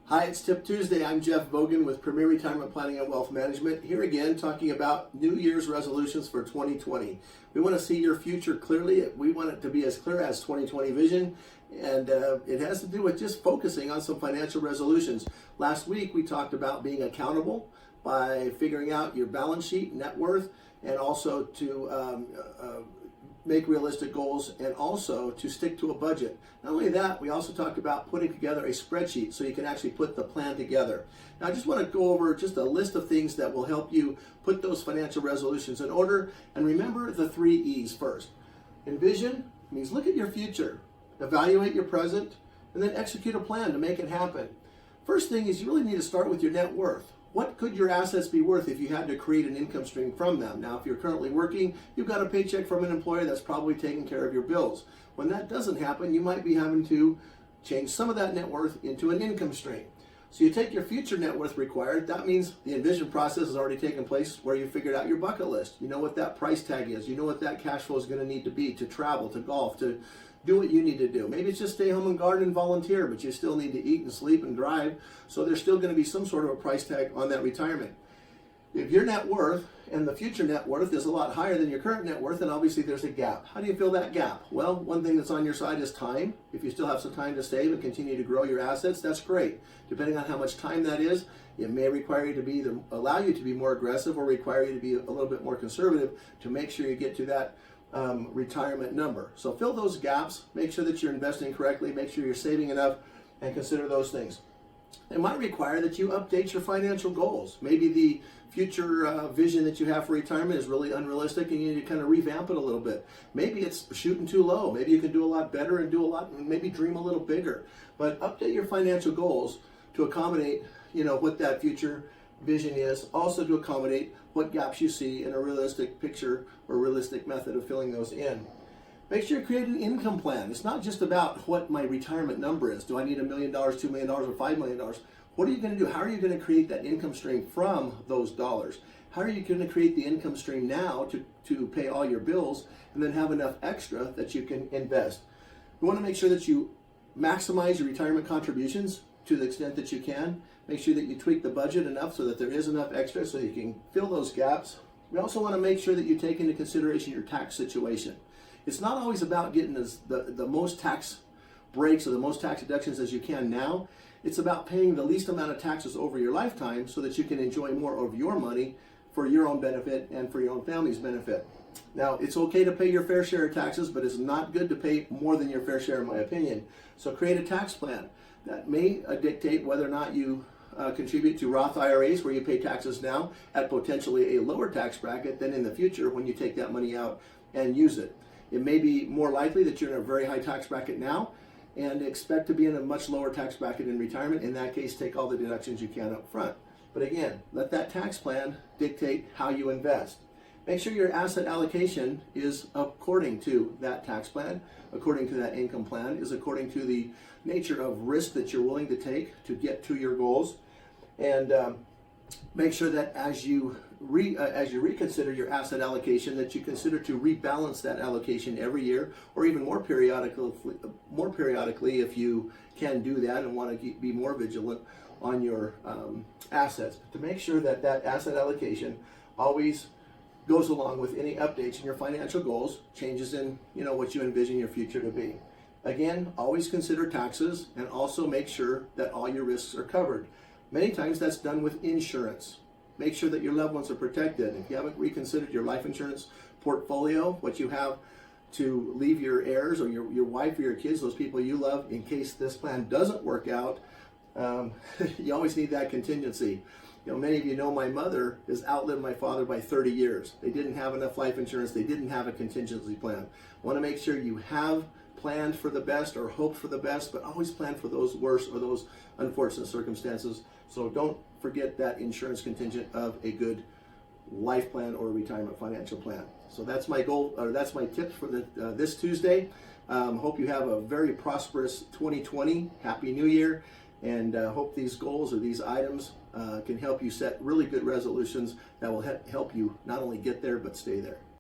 Hi, it's Tip Tuesday. I'm Jeff Vogan with Premier Retirement Planning and Wealth Management. Here again, talking about New Year's resolutions for 2020. We want to see your future clearly. We want it to be as clear as 2020 vision, and it has to do with just focusing on some financial resolutions. Last week, we talked about being accountable by figuring out your balance sheet, net worth, and also to make realistic goals, and also to stick to a budget. Not only that, we also talked about putting together a spreadsheet so you can actually put the plan together. Now I just want to go over just a list of things that will help you put those financial resolutions in order, and remember the 3 E's first. Envision means look at your future, evaluate your present, and then execute a plan to make it happen. First thing is you really need to start with your net worth. What could your assets be worth if you had to create an income stream from them? Now, if you're currently working, you've got a paycheck from an employer that's probably taking care of your bills. When that doesn't happen, you might be having to change some of that net worth into an income stream. So you take your future net worth required. That means the envision process has already taken place where you figured out your bucket list. You know what that price tag is. You know what that cash flow is going to need to be to travel, to golf, to do what you need to do. Maybe it's just stay home and garden and volunteer, but you still need to eat and sleep and drive. So there's still going to be some sort of a price tag on that retirement. If your net worth and the future net worth is a lot higher than your current net worth, then obviously there's a gap. How do you fill that gap? Well, one thing that's on your side is time. If you still have some time to save and continue to grow your assets, that's great. Depending on how much time that is, it may require you to be either allow you to be more aggressive or require you to be a little bit more conservative to make sure you get to that retirement number. So fill those gaps, make sure that you're investing correctly, make sure you're saving enough, and consider those things. It might require that you update your financial goals. Maybe the future vision that you have for retirement is really unrealistic and you need to kind of revamp it a little bit. Maybe it's shooting too low. Maybe you can do a lot better and do a lot, maybe dream a little bigger. But update your financial goals to accommodate, what that future vision is, also to accommodate what gaps you see in a realistic picture or realistic method of filling those in. Make sure you create an income plan. It's not just about what my retirement number is. Do I need $1 million, $2 million, or $5 million? What are you going to do? How are you going to create that income stream from those dollars? How are you going to create the income stream now to pay all your bills and then have enough extra that you can invest? You want to make sure that you maximize your retirement contributions to the extent that you can. Make sure that you tweak the budget enough so that there is enough extra so you can fill those gaps. We also want to make sure that you take into consideration your tax situation. It's not always about getting the most tax breaks or the most tax deductions as you can now. It's about paying the least amount of taxes over your lifetime so that you can enjoy more of your money for your own benefit and for your own family's benefit. Now, it's okay to pay your fair share of taxes, but it's not good to pay more than your fair share, in my opinion. So create a tax plan that may dictate whether or not you contribute to Roth IRAs where you pay taxes now at potentially a lower tax bracket than in the future when you take that money out and use it. It may be more likely that you're in a very high tax bracket now and expect to be in a much lower tax bracket in retirement. In that case, take all the deductions you can up front. But again, let that tax plan dictate how you invest. Make sure your asset allocation is according to that tax plan, according to that income plan, is according to the nature of risk that you're willing to take to get to your goals. And make sure that as you reconsider your asset allocation, that you consider to rebalance that allocation every year, or even more periodically if you can do that and want to be more vigilant on your assets. To make sure that that asset allocation always goes along with any updates in your financial goals, changes in what you envision your future to be. Again, always consider taxes and also make sure that all your risks are covered. Many times that's done with insurance. Make sure that your loved ones are protected. If you haven't reconsidered your life insurance portfolio, what you have to leave your heirs or your wife or your kids, those people you love, in case this plan doesn't work out, you always need that contingency. Many of you know my mother has outlived my father by 30 years. They didn't have enough life insurance. They didn't have a contingency plan. Want to make sure you have planned for the best or hoped for the best, but always plan for those worse or those unfortunate circumstances. So don't forget that insurance contingent of a good life plan or retirement financial plan. So that's my goal, or that's my tips for this Tuesday. Hope you have a very prosperous 2020. Happy New Year. And hope these goals or these items can help you set really good resolutions that will help you not only get there, but stay there.